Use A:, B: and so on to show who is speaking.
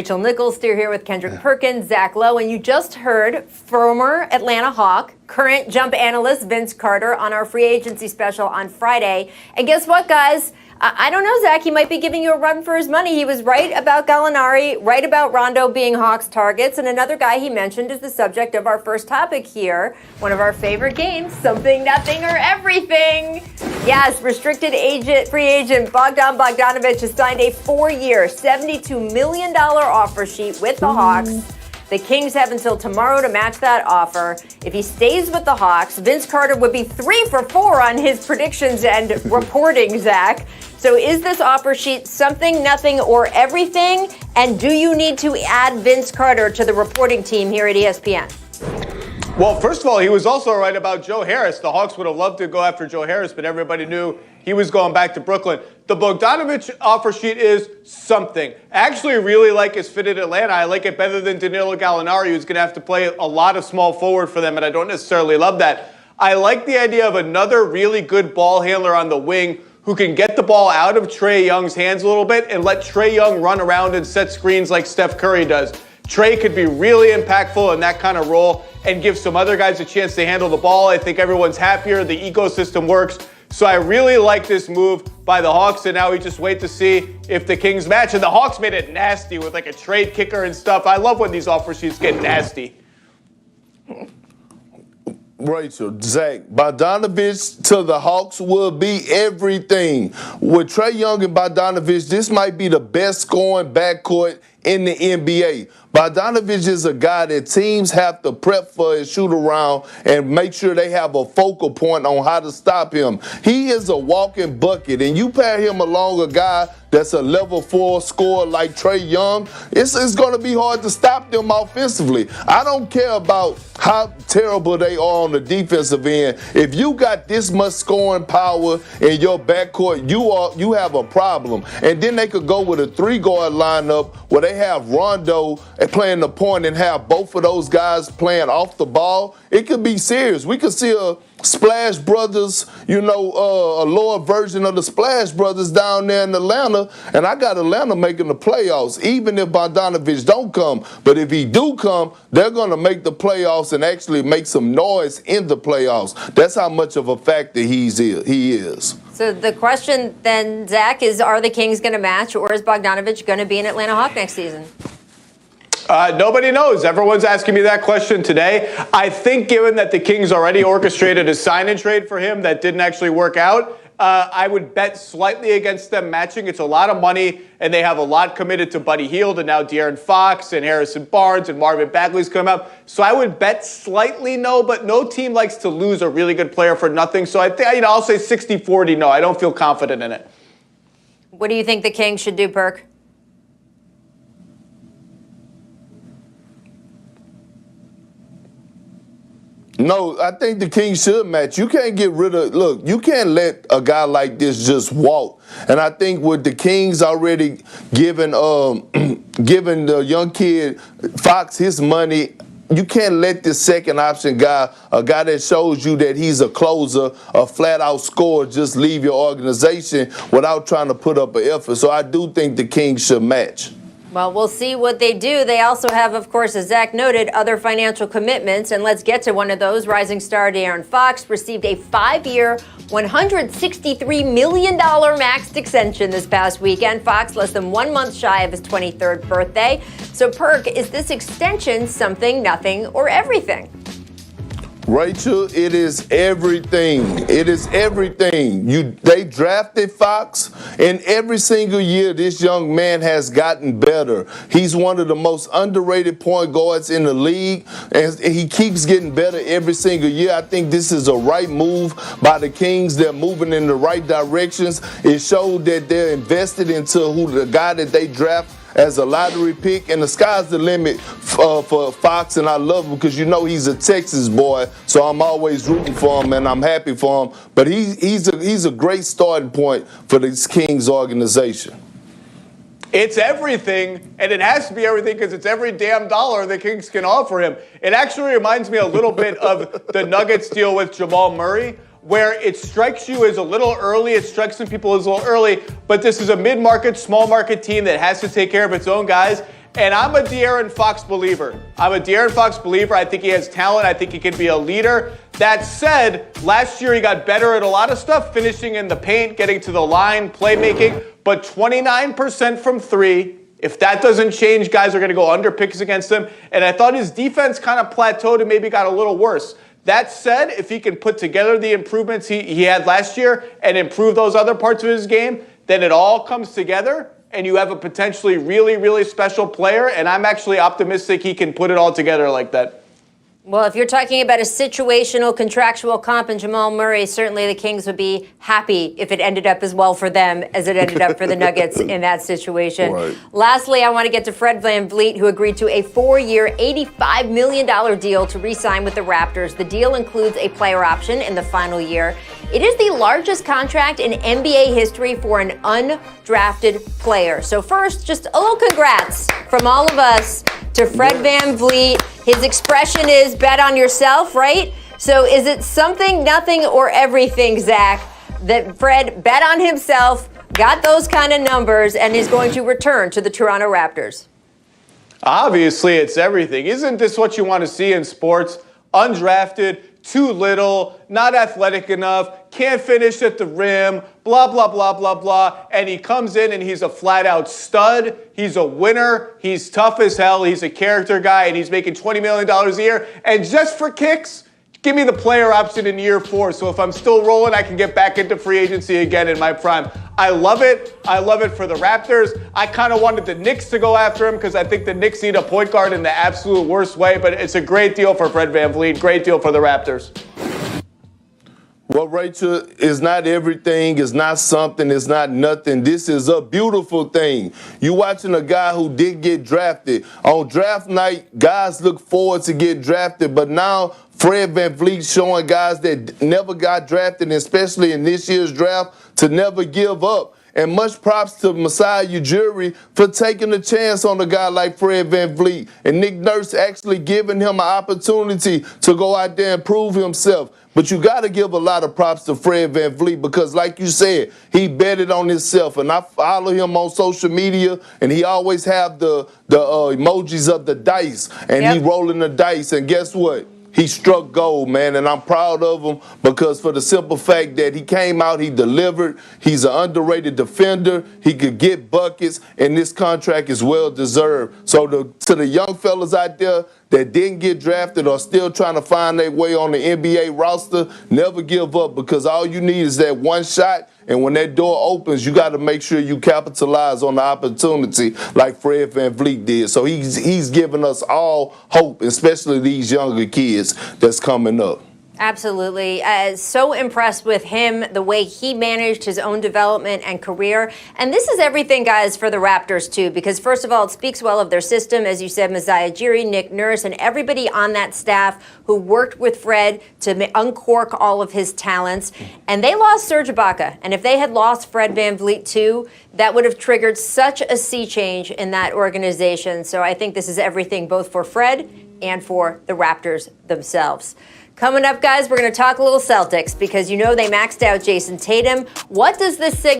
A: Rachel Nichols here with Kendrick Perkins, Zach Lowe, and you just heard former Atlanta Hawk, current jump analyst Vince Carter on our free agency special on Friday. And guess what, guys? I don't know, Zach. He might be giving you a run for his money. He was right about Gallinari, right about Rondo being Hawks targets. And another guy he mentioned is the subject of our first topic here, one of our favorite games, Something, Nothing, or Everything. Yes, free agent Bogdan Bogdanović has signed a 4-year, $72 million offer sheet with the Hawks. The Kings have until tomorrow to match that offer. If he stays with the Hawks, Vince Carter would be 3 for 4 on his predictions and reporting, Zach. So is this offer sheet something, nothing, or everything? And do you need to add Vince Carter to the reporting team here at ESPN?
B: Well, first of all, he was also right about Joe Harris. The Hawks would have loved to go after Joe Harris, but everybody knew he was going back to Brooklyn. The Bogdanović offer sheet is something. I actually really like his fit at Atlanta. I like it better than Danilo Gallinari, who's going to have to play a lot of small forward for them, and I don't necessarily love that. I like the idea of another really good ball handler on the wing who can get the ball out of Trae Young's hands a little bit and let Trae Young run around and set screens like Steph Curry does. Trae could be really impactful in that kind of role and give some other guys a chance to handle the ball. I think everyone's happier. The ecosystem works. So I really like this move by the Hawks, and now we just wait to see if the Kings match. And the Hawks made it nasty with like a trade kicker and stuff. I love when these offer sheets get nasty.
C: Rachel, Zach, Bogdanović to the Hawks will be everything. With Trae Young and Bogdanović, this might be the best scoring backcourt in the NBA. Bogdanović is a guy that teams have to prep for and shoot around and make sure they have a focal point on how to stop him. He is a walking bucket, and you pair him along a guy that's a level 4 scorer like Trae Young, it's going to be hard to stop them offensively. I don't care about how terrible they are on the defensive end. If you got this much scoring power in your backcourt, you have a problem. And then they could go with a 3-guard lineup where they have Rondo playing the point and have both of those guys playing off the ball. It could be serious. We could see a Splash Brothers, a lower version of the Splash Brothers down there in Atlanta, and I got Atlanta making the playoffs, even if Bogdanović don't come. But if he do come, they're going to make the playoffs and actually make some noise in the playoffs. That's how much of a factor he is.
A: So the question then, Zach, is are the Kings going to match, or is Bogdanović going to be an Atlanta Hawk next season?
B: Nobody knows. Everyone's asking me that question today. I think given that the Kings already orchestrated a sign-and trade for him that didn't actually work out, I would bet slightly against them matching. It's a lot of money, and they have a lot committed to Buddy Hield and now De'Aaron Fox and Harrison Barnes and Marvin Bagley's come up. So I would bet slightly no, but no team likes to lose a really good player for nothing. So I think I'll say 60-40 no. I don't feel confident in it.
A: What do you think the Kings should do, Perk?
C: No, I think the Kings should match. You can't get rid of, look, you can't let a guy like this just walk. And I think with the Kings already giving the young kid Fox his money, you can't let this second option guy, a guy that shows you that he's a closer, a flat-out scorer, just leave your organization without trying to put up an effort. So I do think the Kings should match.
A: Well, we'll see what they do. They also have, of course, as Zach noted, other financial commitments. And let's get to one of those. Rising star De'Aaron Fox received a 5-year, $163 million maxed extension this past weekend. Fox less than 1 month shy of his 23rd birthday. So, Perk, is this extension something, nothing, or everything?
C: Rachel, it is everything. It is everything. They drafted Fox, and every single year this young man has gotten better. He's one of the most underrated point guards in the league, and he keeps getting better every single year. I think this is a right move by the Kings. They're moving in the right directions. It showed that they're invested into the guy that they draft as a lottery pick, and the sky's the limit for Fox, and I love him because he's a Texas boy, so I'm always rooting for him, and I'm happy for him. But he's a great starting point for this Kings organization.
B: It's everything, and it has to be everything because it's every damn dollar the Kings can offer him. It actually reminds me a little bit of the Nuggets deal with Jamal Murray, where it strikes you as a little early, it strikes some people as a little early, but this is a mid-market, small-market team that has to take care of its own guys, And I'm a De'Aaron Fox believer. I think he has talent. I think he can be a leader. That said, last year he got better at a lot of stuff, finishing in the paint, getting to the line, playmaking, but 29% from three. If that doesn't change, guys are going to go under picks against him. And I thought his defense kind of plateaued and maybe got a little worse. That said, if he can put together the improvements he had last year and improve those other parts of his game, then it all comes together and you have a potentially really, really special player. And I'm actually optimistic he can put it all together like that.
A: Well, if you're talking about a situational contractual comp in Jamal Murray, certainly the Kings would be happy if it ended up as well for them as it ended up for the Nuggets in that situation.
C: Right.
A: Lastly, I want to get to Fred VanVleet, who agreed to a 4-year, $85 million deal to re-sign with the Raptors. The deal includes a player option in the final year. It is the largest contract in NBA history for an undrafted player. So first, just a little congrats from all of us to Fred VanVleet. His expression is bet on yourself, right? So is it something, nothing, or everything, Zach, that Fred bet on himself, got those kind of numbers, and is going to return to the Toronto Raptors?
B: Obviously, it's everything. Isn't this what you want to see in sports? Undrafted, too little, not athletic enough, can't finish at the rim, blah, blah, blah, blah, blah. And he comes in and he's a flat-out stud. He's a winner. He's tough as hell. He's a character guy, and he's making $20 million a year. And just for kicks, give me the player option in year 4. So if I'm still rolling, I can get back into free agency again in my prime. I love it. I love it for the Raptors. I kind of wanted the Knicks to go after him because I think the Knicks need a point guard in the absolute worst way. But it's a great deal for Fred VanVleet. Great deal for the Raptors.
C: Well, Rachel, is not everything, it's not something, it's not nothing. This is a beautiful thing. You watching a guy who did get drafted. On draft night, guys look forward to get drafted, but now Fred VanVleet showing guys that never got drafted, especially in this year's draft, to never give up. And much props to Masai Ujiri for taking a chance on a guy like Fred VanVleet. And Nick Nurse actually giving him an opportunity to go out there and prove himself. But you got to give a lot of props to Fred VanVleet because, like you said, he betted on himself. And I follow him on social media, and he always have the emojis of the dice. And he rolling the dice. And guess what? He struck gold, man, and I'm proud of him because for the simple fact that he came out, he delivered. He's an underrated defender. He could get buckets, and this contract is well-deserved. So to the young fellas out there that didn't get drafted or still trying to find their way on the NBA roster, never give up because all you need is that one shot. And when that door opens, you got to make sure you capitalize on the opportunity like Fred VanVleet did. So he's giving us all hope, especially these younger kids that's coming up.
A: Absolutely. So impressed with him, the way he managed his own development and career. And this is everything, guys, for the Raptors, too, because, first of all, it speaks well of their system. As you said, Masai Ujiri, Nick Nurse, and everybody on that staff who worked with Fred to uncork all of his talents. And they lost Serge Ibaka. And if they had lost Fred VanVleet, too, that would have triggered such a sea change in that organization. So I think this is everything both for Fred and for the Raptors themselves. Coming up, guys, we're going to talk a little Celtics because you know they maxed out Jason Tatum. What does this signal?